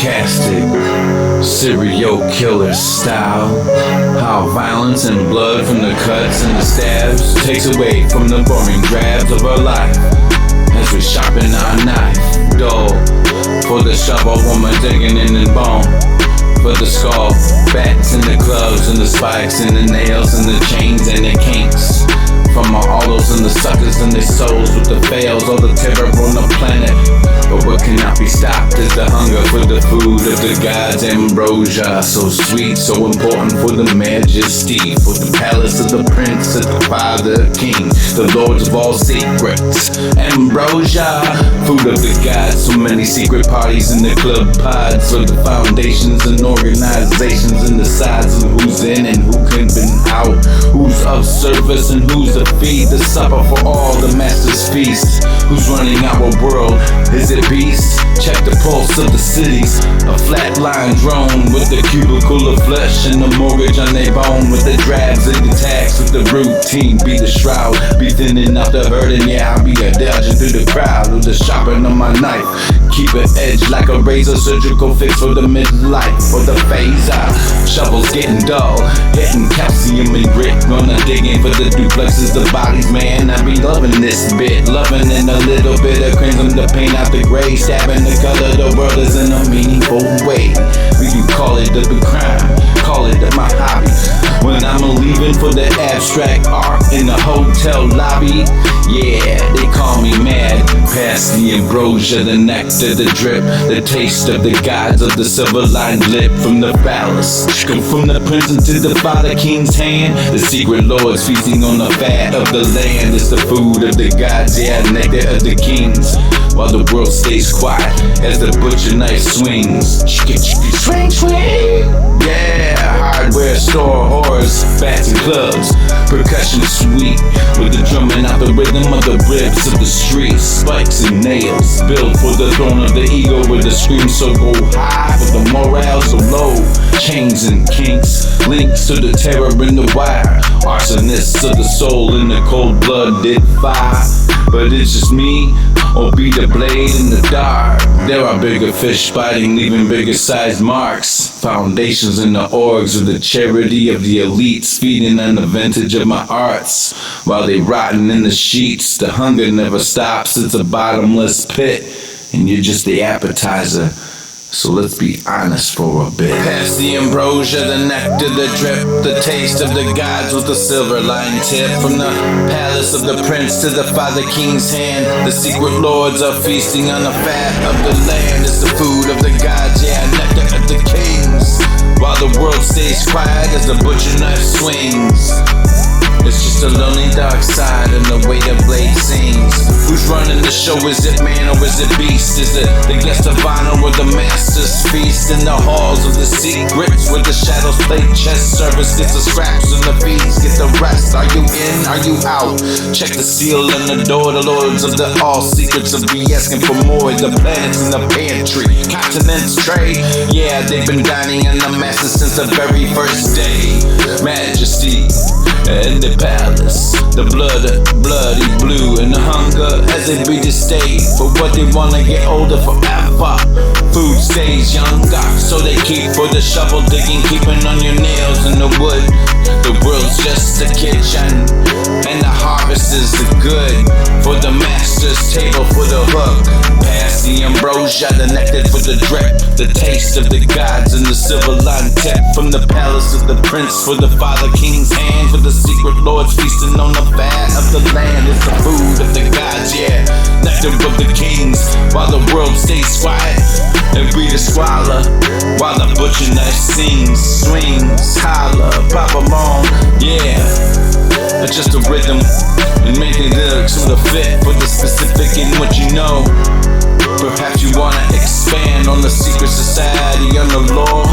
sarcastic, serial killer style. How violence and blood from the cuts and the stabs takes away from the boring grabs of our life. As we sharpen our knife, dull for the shovel, woman digging in the bone. For the skull, bats and the gloves and the spikes and the nails and the chains and the kinks. From all those and the suckers and their souls with the fails, all the terror on the planet. But what cannot be stopped is the hunger for the food of the gods. Ambrosia, so sweet, so important for the majesty, for the palace of the prince, of the father king, the lords of all secrets. Ambrosia, food of the gods, so many secret parties in the club pods, for the foundations and organizations and the sides of who's in and who can be out, who's of service and who's to feed the supper for all the master's feast. Who's running our world? Is it beast? Check the pulse of the cities. A flatline drone with the cubicle of flesh and the mortgage on their bone, with the drabs and the tax, with the routine be the shroud, be thinning out the herd, and yeah, I'll be a dodging through the crowd with the sharpening of my knife. Keep it edge like a razor, surgical fix for the midlife, for the phase out. Shovels getting dull, hitting calcium and grit. Gonna dig in for the duplexes, the bodies, man. I be loving this bit, loving in a little bit of crimson to paint out the gray, stabbing the color. The world is in a meaningful way. We can call it the crime, call it my hobby. When I'm leaving for the abstract art in the hotel lobby, yeah, they call me mad. Past the ambrosia, the nectar, the drip, the taste of the gods of the silver-lined lip from the palace. From the prince into the father king's hand, the secret lords feasting on the fat of the land. It's the food of the gods, yeah, nectar of the kings. While the world stays quiet as the butcher knife swings. Swing, swing! Yeah, hardware store whores, bats and clubs. Percussion sweet, with the drumming out the rhythm of the ribs of the streets. Spikes and nails, built for the throne of the ego, where the screams so go high, but the morale so low. Chains and kinks, links to the terror in the wire. Arsonists of the soul in the cold-blooded fire. But it's just me, or be the blade in the dark. There are bigger fish biting, leaving bigger sized marks. Foundations in the orgs of the charity of the elites, feeding on the vintage of my arts. While they rotting in the sheets, the hunger never stops. It's a bottomless pit, and you're just the appetizer. So let's be honest for a bit. Past the ambrosia, the nectar, the drip, the taste of the gods with the silver line tip. From the palace of the prince to the father king's hand, the secret lords are feasting on the fat of the land. It's the food of the gods, yeah, nectar of the kings. While the world stays quiet as the butcher knife swings. It's just a lonely dark side and the way the blade sings. Who's running the show? Is it man or is it beast? Is it the guest of honor or the master's feast? In the halls of the secrets where the shadows play chess, service gets the scraps and the feeds get the rest. Are you in? Are you out? Check the seal and the door. The lords of the all secrets will be asking for more. The planets in the pantry, continents tray. Yeah, they've been dining on the masters since the very first day. Majesty in the palace, the bloody blue, and the hunger as they be the state for what they wanna get older forever. Food stays younger, so they keep for the shovel digging, keeping on your nails in the wood. The world's just a kitchen, and the harvest is the good for the master's table for the hook. Past the ambrosia, the nectar for the drip, the taste of the gods and the silver line tip. From the palace of the prince for the father king's hand, for the secret lords feasting on the fat of the land. It's the food of the gods, yeah, nectar of the kings. While the world stays quiet and we the squalor, while the butcher knife sings, swings, holler, pop along, yeah. It's just a rhythm and making lyrics with a fit for the specific in what you know. Perhaps you wanna expand on the secret society, on the law.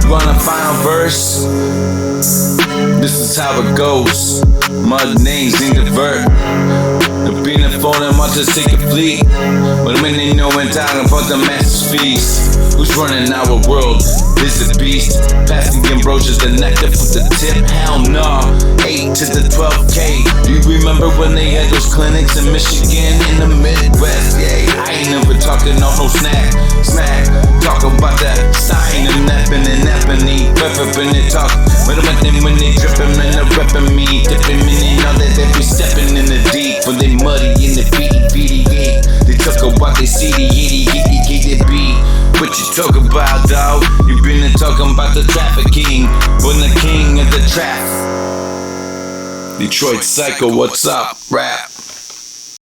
You wanna find a verse? This is how it goes. Mud names in the vert. The being falling much to take a fleet. But when they know when talking about the master's feast. Who's running our world? Is it beast? Past the ambrosias, the nectar for the tip. Hell no. 8 to the 12K. Do you remember when they had those clinics in Michigan in the Midwest? Yeah, I ain't never talking talking off no snack. Smack, talk about that sign and napping and napping. Perfect and talk. But when they dripping and they're repping me. Dipping in, they know that they be stepping in the deep. When they muddy in the beady gate. They talk about they see the yitty beat. What you talk about, dog? You been talking about the trafficking. When the king of the trap. Detroit Sykoe, what's up? Rap.